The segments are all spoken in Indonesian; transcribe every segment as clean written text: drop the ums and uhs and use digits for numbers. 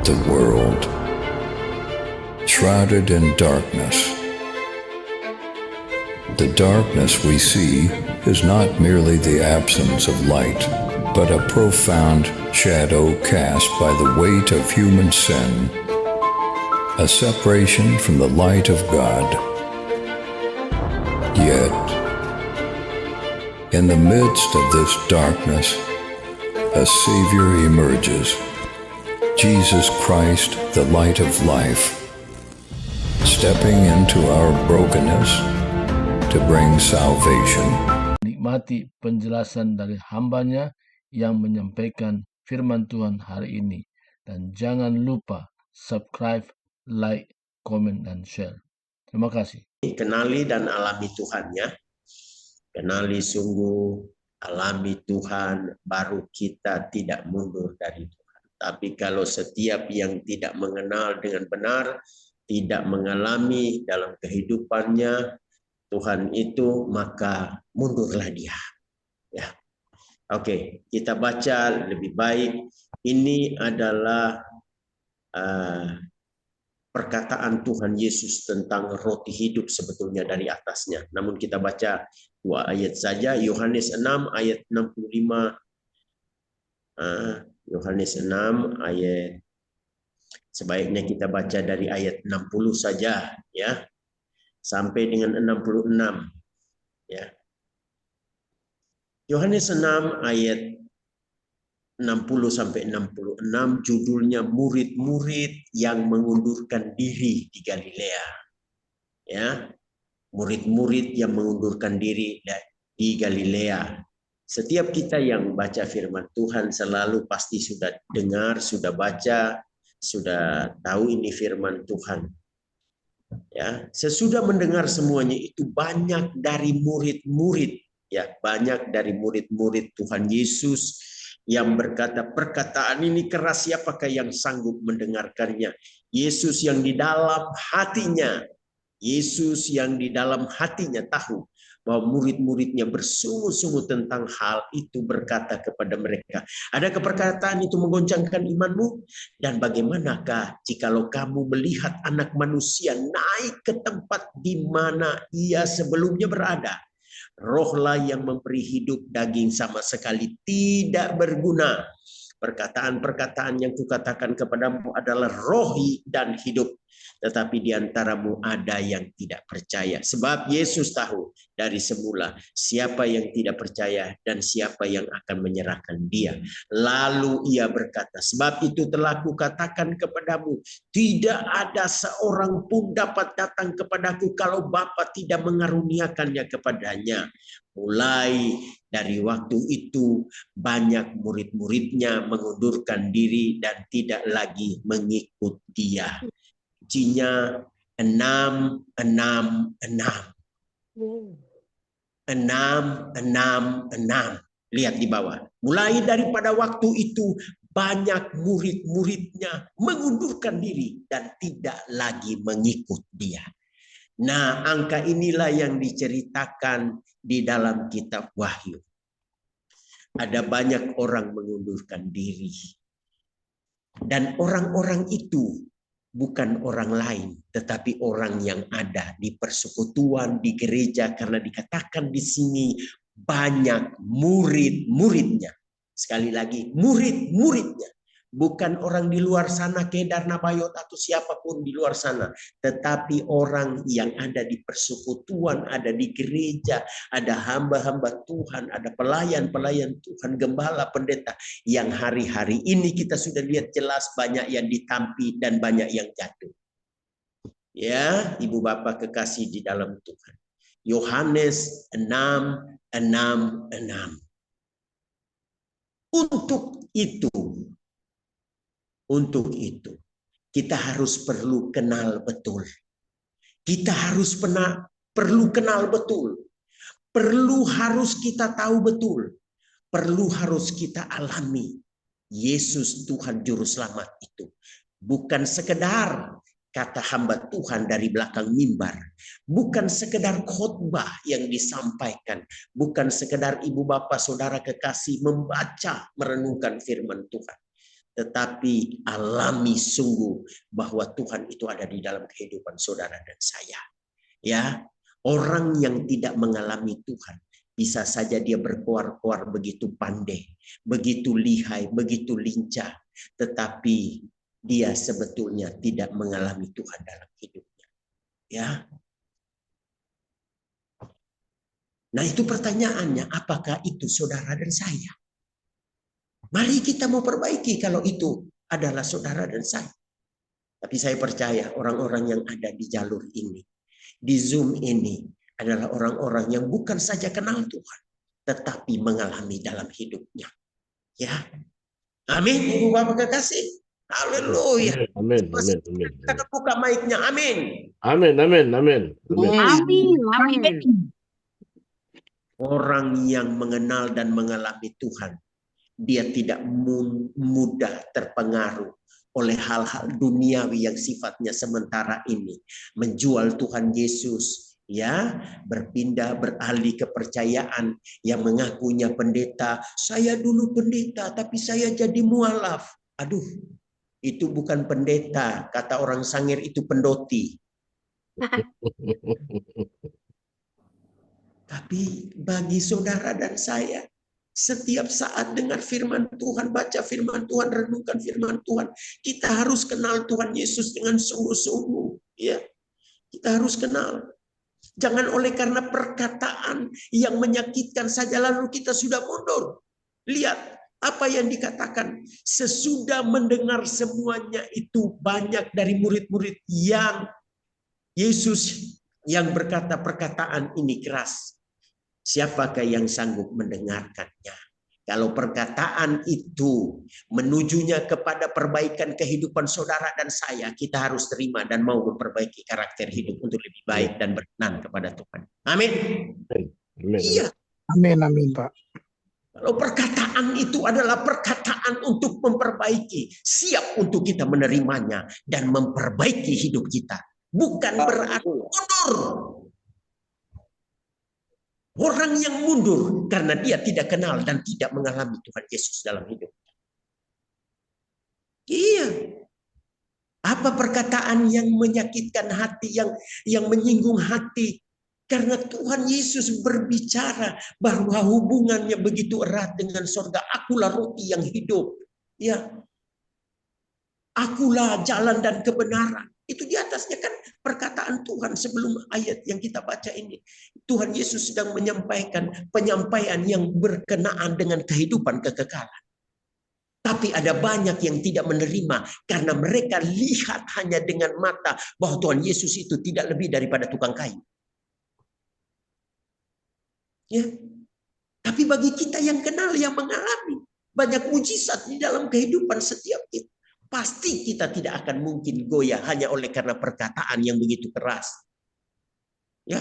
the world, shrouded in darkness. The darkness we see is not merely the absence of light, but a profound shadow cast by the weight of human sin, a separation from the light of God. Yet, in the midst of this darkness, a Savior emerges, Jesus Christ, the light of life, stepping into our brokenness to bring salvation. Nikmati penjelasan dari hambanya yang menyampaikan firman Tuhan hari ini. Dan jangan lupa subscribe, like, komen, dan share. Terima kasih. Kenali dan alami Tuhan ya. Kenali sungguh, alami Tuhan, baru kita tidak mundur dari Tuhan. Tapi kalau setiap yang tidak mengenal dengan benar, tidak mengalami dalam kehidupannya Tuhan itu, maka mundurlah dia. Ya. Oke, kita baca lebih baik. Ini adalah perkataan Tuhan Yesus tentang roti hidup sebetulnya dari atasnya. Namun kita baca 2 ayat saja. Yohanes 6 ayat 65. Yohanes 6 ayat, sebaiknya kita baca dari ayat 60 saja ya. Sampai dengan 66 ya. Yohanes 6 ayat 60 sampai 66 judulnya murid-murid yang mengundurkan diri di Galilea. Ya. Murid-murid yang mengundurkan diri di Galilea. Setiap kita yang baca firman Tuhan selalu pasti sudah dengar, sudah baca, sudah tahu ini firman Tuhan. Ya, sesudah mendengar semuanya itu banyak dari murid-murid, ya, banyak dari murid-murid Tuhan Yesus yang berkata, perkataan ini keras, siapakah yang sanggup mendengarkannya? Yesus yang di dalam hatinya, Yesus yang di dalam hatinya tahu bahwa murid-muridnya bersungguh-sungguh tentang hal itu, berkata kepada mereka, adakah perkataan itu menggoncangkan imanmu? Dan bagaimanakah jikalau kamu melihat Anak Manusia naik ke tempat di mana ia sebelumnya berada? Rohlah yang memberi hidup, daging sama sekali tidak berguna. Perkataan-perkataan yang kukatakan kepadamu adalah roh dan hidup. Tetapi di antaramu ada yang tidak percaya. Sebab Yesus tahu dari semula siapa yang tidak percaya dan siapa yang akan menyerahkan dia. Lalu ia berkata, sebab itu telah kukatakan kepadamu, tidak ada seorang pun dapat datang kepadaku kalau Bapa tidak mengaruniakannya kepadanya. Mulai dari waktu itu banyak murid-muridnya mengundurkan diri dan tidak lagi mengikut dia. Kuncinya 6, 6, 6. 6, 6, 6. Lihat di bawah. Mulai daripada waktu itu banyak murid-muridnya mengundurkan diri dan tidak lagi mengikut dia. Nah, angka inilah yang diceritakan di dalam kitab Wahyu. Ada banyak orang mengundurkan diri. Dan orang-orang itu bukan orang lain, tetapi orang yang ada di persekutuan, di gereja, karena dikatakan di sini banyak murid-muridnya. Sekali lagi, murid-muridnya. Bukan orang di luar sana, Kedar, Nabayot, atau siapapun di luar sana. Tetapi orang yang ada di persekutuan, ada di gereja, ada hamba-hamba Tuhan, ada pelayan-pelayan Tuhan, gembala, pendeta. Yang hari-hari ini kita sudah lihat jelas banyak yang ditampi dan banyak yang jatuh. Ya, Ibu Bapak kekasih di dalam Tuhan. Yohanes 6, 6, 6. Untuk itu, kita harus perlu kenal betul. Kita harus perlu kenal betul. Perlu harus kita tahu betul. Perlu harus kita alami. Yesus Tuhan Juru Selamat itu. Bukan sekedar kata hamba Tuhan dari belakang mimbar. Bukan sekedar khotbah yang disampaikan. Bukan sekedar ibu bapak saudara kekasih membaca, merenungkan firman Tuhan. tetapi alami sungguh bahwa Tuhan itu ada di dalam kehidupan saudara dan saya. Ya, orang yang tidak mengalami Tuhan bisa saja dia berkoar-koar begitu pandai, begitu lihai, begitu lincah, tetapi dia sebetulnya tidak mengalami Tuhan dalam hidupnya. Ya. Nah, itu pertanyaannya, apakah itu saudara dan saya? Mari kita mau perbaiki kalau itu adalah saudara dan saya. Tapi saya percaya orang-orang yang ada di jalur ini, di Zoom ini, adalah orang-orang yang bukan saja kenal Tuhan, tetapi mengalami dalam hidupnya. Ya, amin. Ibu Bapak kekasih, haleluya. Amin, amin, amin. Kita buka mic-nya, amin. Amin, amin, amin. Amin. Amin. Amin. Orang yang mengenal dan mengalami Tuhan, dia tidak mudah terpengaruh oleh hal-hal duniawi yang sifatnya sementara ini. Menjual Tuhan Yesus, ya, berpindah, beralih kepercayaan yang mengakunya pendeta. Saya dulu pendeta, tapi saya jadi mualaf. Aduh, itu bukan pendeta. Kata orang Sangir itu pendoti. Tapi bagi saudara dan saya, setiap saat dengar firman Tuhan, baca firman Tuhan, renungkan firman Tuhan, kita harus kenal Tuhan Yesus dengan sungguh-sungguh. Ya, kita harus kenal. Jangan oleh karena perkataan yang menyakitkan saja lalu kita sudah mundur. Lihat apa yang dikatakan. Sesudah mendengar semuanya itu, banyak dari murid-murid yang Yesus yang berkata perkataan ini keras. Siapakah yang sanggup mendengarkannya? Kalau perkataan itu menujunya kepada perbaikan kehidupan saudara dan saya, kita harus terima dan mau memperbaiki karakter hidup untuk lebih baik dan berkenan kepada Tuhan. Amin. Amin. Iya. Amin, amin, Pak. Kalau perkataan itu adalah perkataan untuk memperbaiki, siap untuk kita menerimanya dan memperbaiki hidup kita. Bukan berarti mundur. Orang yang mundur karena dia tidak kenal dan tidak mengalami Tuhan Yesus dalam hidupnya. Iya. Apa perkataan yang menyakitkan hati, yang menyinggung hati? Karena Tuhan Yesus berbicara bahwa hubungannya begitu erat dengan surga. Akulah roti yang hidup. Ya. Akulah jalan dan kebenaran. Itu di atasnya kan perkataan Tuhan sebelum ayat yang kita baca ini. Tuhan Yesus sedang menyampaikan penyampaian yang berkenaan dengan kehidupan kekekalan. Tapi ada banyak yang tidak menerima karena mereka lihat hanya dengan mata bahwa Tuhan Yesus itu tidak lebih daripada tukang kayu. Ya. Tapi bagi kita yang kenal, yang mengalami banyak mujizat di dalam kehidupan setiap kita, pasti kita tidak akan mungkin goyah hanya oleh karena perkataan yang begitu keras. Ya.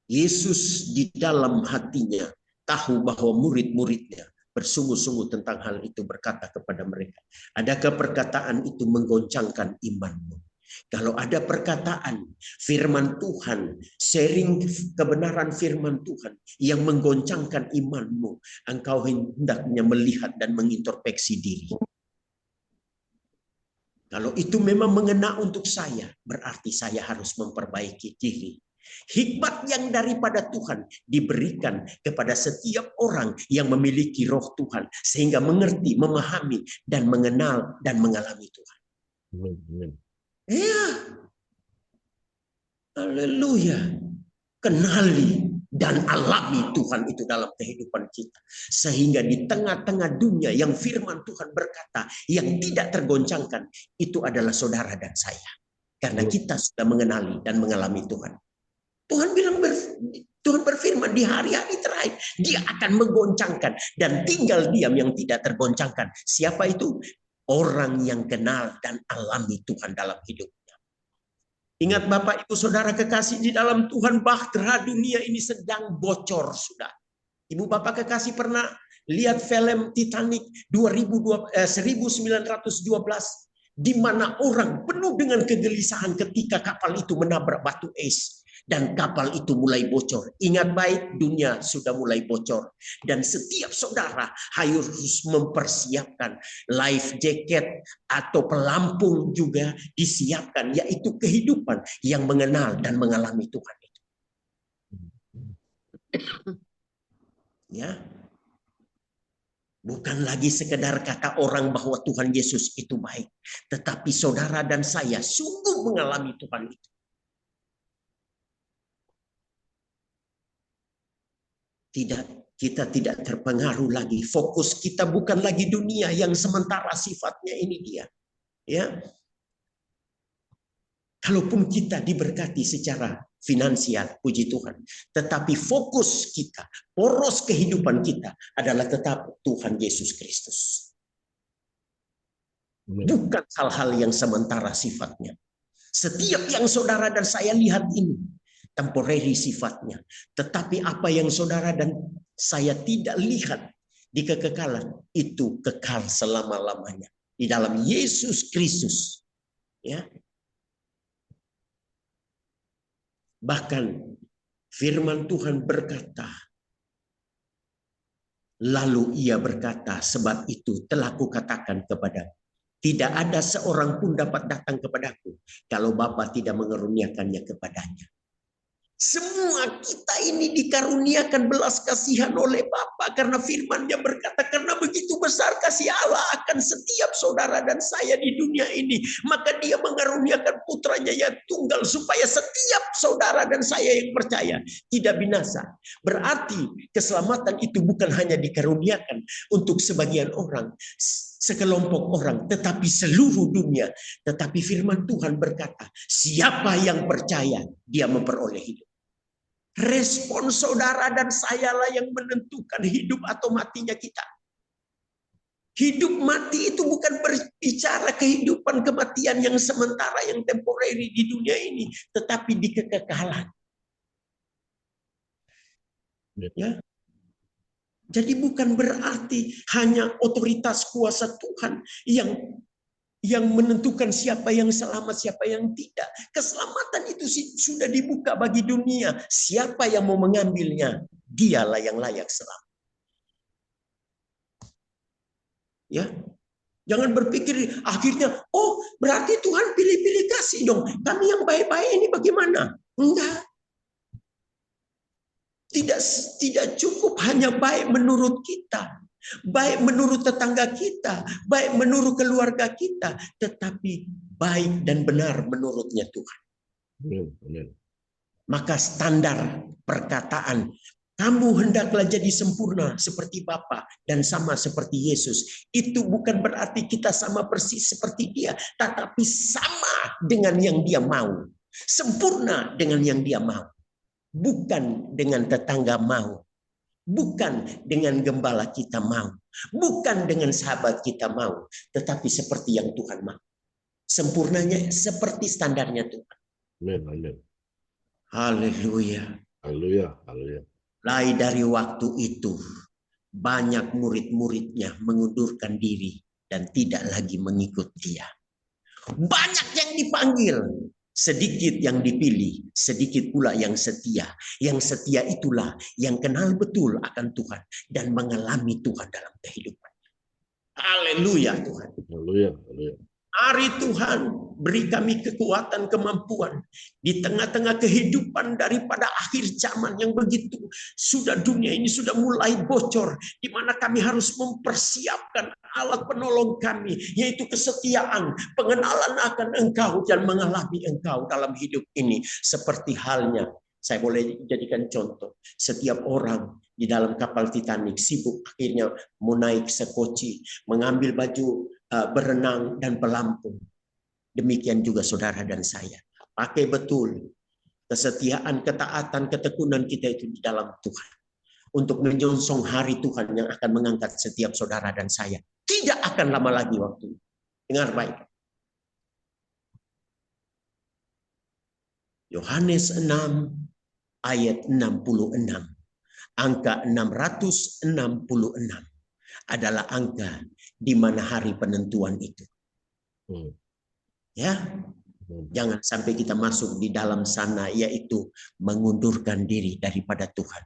Yesus di dalam hatinya tahu bahwa murid-muridnya bersungguh-sungguh tentang hal itu, berkata kepada mereka, adakah perkataan itu menggoncangkan imanmu? Kalau ada perkataan firman Tuhan, sharing kebenaran firman Tuhan yang menggoncangkan imanmu, engkau hendaknya melihat dan mengintrospeksi diri. Kalau itu memang mengena untuk saya, berarti saya harus memperbaiki diri. Hikmat yang daripada Tuhan diberikan kepada setiap orang yang memiliki roh Tuhan, sehingga mengerti, memahami, dan mengenal dan mengalami Tuhan. Amin. Ya, haleluya. Kenali dan alami Tuhan itu dalam kehidupan kita. Sehingga di tengah-tengah dunia yang firman Tuhan berkata, yang tidak tergoncangkan, itu adalah saudara dan saya. Karena kita sudah mengenali dan mengalami Tuhan. Tuhan berfirman di hari-hari terakhir, dia akan menggoncangkan dan tinggal diam yang tidak tergoncangkan. Siapa itu? Orang yang kenal dan alami Tuhan dalam hidupnya. Ingat Bapak Ibu Saudara kekasih di dalam Tuhan, bahtera dunia ini sedang bocor sudah. Ibu Bapak kekasih pernah lihat film Titanic 1912 di mana orang penuh dengan kegelisahan ketika kapal itu menabrak batu es. dan kapal itu mulai bocor. Ingat baik, dunia sudah mulai bocor. Dan setiap saudara harus mempersiapkan life jacket atau pelampung juga disiapkan, yaitu kehidupan yang mengenal dan mengalami Tuhan itu. Ya. Bukan lagi sekedar kata orang bahwa Tuhan Yesus itu baik, tetapi saudara dan saya sungguh mengalami Tuhan itu. Kita tidak terpengaruh lagi. Fokus kita bukan lagi dunia yang sementara sifatnya ini dia. Ya. Kalaupun kita diberkati secara finansial, puji Tuhan. Tetapi fokus kita, poros kehidupan kita adalah tetap Tuhan Yesus Kristus. Bukan hal-hal yang sementara sifatnya. Setiap yang saudara dan saya lihat ini temporary sifatnya. Tetapi apa yang saudara dan saya tidak lihat di kekekalan, itu kekal selama-lamanya. Di dalam Yesus Kristus. Ya. Bahkan firman Tuhan berkata, lalu ia berkata, sebab itu telah kukatakan kepadamu, tidak ada seorang pun dapat datang kepadaku kalau Bapa tidak mengaruniakannya kepadanya. Semua kita ini dikaruniakan belas kasihan oleh Bapa, karena firman-Nya berkata, karena begitu besar kasih Allah akan setiap saudara dan saya di dunia ini, maka Dia mengaruniakan putranya yang tunggal supaya setiap saudara dan saya yang percaya tidak binasa. Berarti keselamatan itu bukan hanya dikaruniakan untuk sebagian orang, sekelompok orang, tetapi seluruh dunia. Tetapi firman Tuhan berkata, siapa yang percaya dia memperoleh hidup. Respon saudara dan saya lah yang menentukan hidup atau matinya kita. Hidup mati itu bukan berbicara kehidupan kematian yang sementara, yang temporary di dunia ini, tetapi di kekekalan. Ya. Jadi bukan berarti hanya otoritas kuasa Tuhan yang menentukan siapa yang selamat, siapa yang tidak. Keselamatan itu sudah dibuka bagi dunia. Siapa yang mau mengambilnya, dialah yang layak selamat. Ya, jangan berpikir akhirnya, oh berarti Tuhan pilih-pilih kasih dong. Kami yang baik-baik ini bagaimana? Enggak. Tidak cukup hanya baik menurut kita. Baik menurut tetangga kita, baik menurut keluarga kita, tetapi baik dan benar menurutnya Tuhan. Maka standar perkataan, kamu hendaklah jadi sempurna seperti Bapa dan sama seperti Yesus. Itu bukan berarti kita sama persis seperti Dia, tetapi sama dengan yang Dia mau. Sempurna dengan yang Dia mau. Bukan dengan tetangga mau. Bukan dengan gembala kita mau. Bukan dengan sahabat kita mau. Tetapi seperti yang Tuhan mau. Sempurnanya seperti standarnya Tuhan. Amin. Haleluya. Haleluya. Haleluya. Mulai dari waktu itu, banyak murid-muridnya mengundurkan diri dan tidak lagi mengikut Dia. Banyak yang dipanggil, sedikit yang dipilih, sedikit pula yang setia. Yang setia itulah yang kenal betul akan Tuhan dan mengalami Tuhan dalam kehidupannya. Haleluya Tuhan. Haleluya. Mari Tuhan beri kami kekuatan, kemampuan di tengah-tengah kehidupan daripada akhir zaman yang begitu sudah dunia ini sudah mulai bocor, di mana kami harus mempersiapkan alat penolong kami, yaitu kesetiaan, pengenalan akan Engkau dan mengalami Engkau dalam hidup ini. Seperti halnya, saya boleh jadikan contoh, setiap orang di dalam kapal Titanic sibuk akhirnya mau naik sekoci, mengambil baju berenang dan pelampung. Demikian juga saudara dan saya. Pakai betul kesetiaan, ketaatan, ketekunan kita itu di dalam Tuhan. Untuk menyongsong hari Tuhan yang akan mengangkat setiap saudara dan saya. Tidak akan lama lagi waktu. Dengar baik. Yohanes 6 ayat 66. Angka 666 adalah angka di mana hari penentuan itu. Ya, Jangan sampai kita masuk di dalam sana, yaitu mengundurkan diri daripada Tuhan.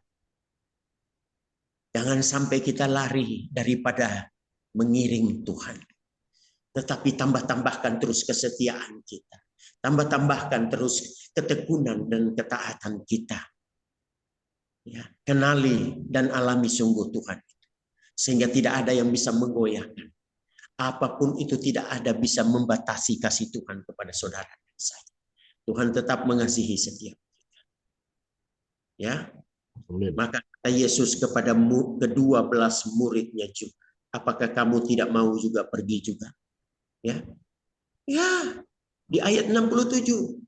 Jangan sampai kita lari daripada mengiring Tuhan. Tetapi tambahkan terus kesetiaan kita. Tambahkan terus ketekunan dan ketaatan kita. Ya, kenali dan alami sungguh Tuhan. Sehingga tidak ada yang bisa menggoyahkan. Apapun itu tidak ada bisa membatasi kasih Tuhan kepada saudara dan saya. Tuhan tetap mengasihi setiap kita. Ya, Amin. maka kata Yesus kepada ke-12 muridnya juga, apakah kamu tidak mau juga pergi juga? Ya, ya, di ayat 67.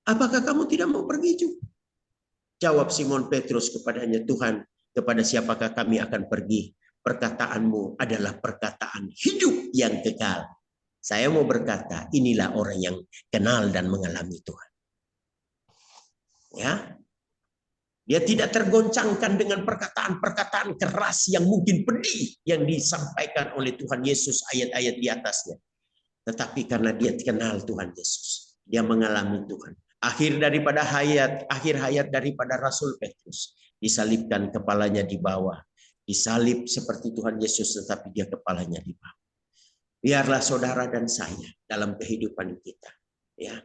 Apakah kamu tidak mau pergi juga? Jawab Simon Petrus kepadanya, Tuhan, kepada siapakah kami akan pergi? Perkataanmu adalah perkataan hidup yang kekal. Saya mau berkata, inilah orang yang kenal dan mengalami Tuhan. Ya, dia tidak tergoncangkan dengan perkataan-perkataan keras yang mungkin pedih yang disampaikan oleh Tuhan Yesus ayat-ayat di atasnya. Tetapi karena dia kenal Tuhan Yesus, dia mengalami Tuhan. Akhir hayat daripada Rasul Petrus, disalibkan, kepalanya di bawah. Disalib seperti Tuhan Yesus, tetapi dia kepalanya di bawah. Biarlah saudara dan saya dalam kehidupan kita, ya,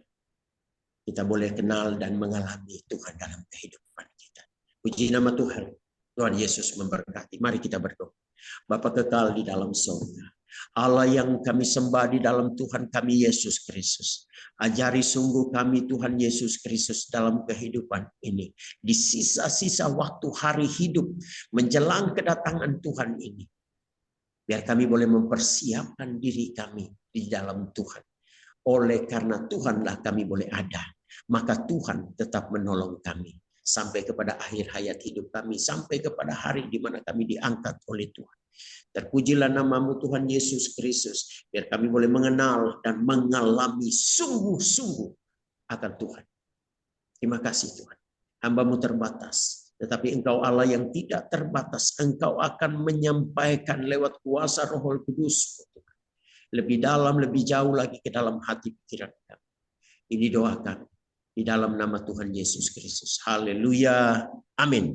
kita boleh kenal dan mengalami Tuhan dalam kehidupan kita. Puji nama Tuhan. Tuhan Yesus memberkati. Mari kita berdoa. Bapa kekal di dalam surga, Allah yang kami sembah di dalam Tuhan kami Yesus Kristus. Ajari sungguh kami Tuhan Yesus Kristus dalam kehidupan ini. Di sisa-sisa waktu hari hidup menjelang kedatangan Tuhan ini. Biar kami boleh mempersiapkan diri kami di dalam Tuhan. Oleh karena Tuhanlah kami boleh ada. Maka Tuhan tetap menolong kami. Sampai kepada akhir hayat hidup kami. Sampai kepada hari di mana kami diangkat oleh Tuhan. Terpujilah namamu Tuhan Yesus Kristus. Biar kami boleh mengenal dan mengalami sungguh-sungguh akan Tuhan. Terima kasih Tuhan. Hamba-Mu terbatas. Tetapi Engkau Allah yang tidak terbatas. Engkau akan menyampaikan lewat kuasa Roh Kudus. Lebih dalam, lebih jauh lagi ke dalam hati pikiran kami. Ini doakan. Di dalam nama Tuhan Yesus Kristus. Haleluya. Amin.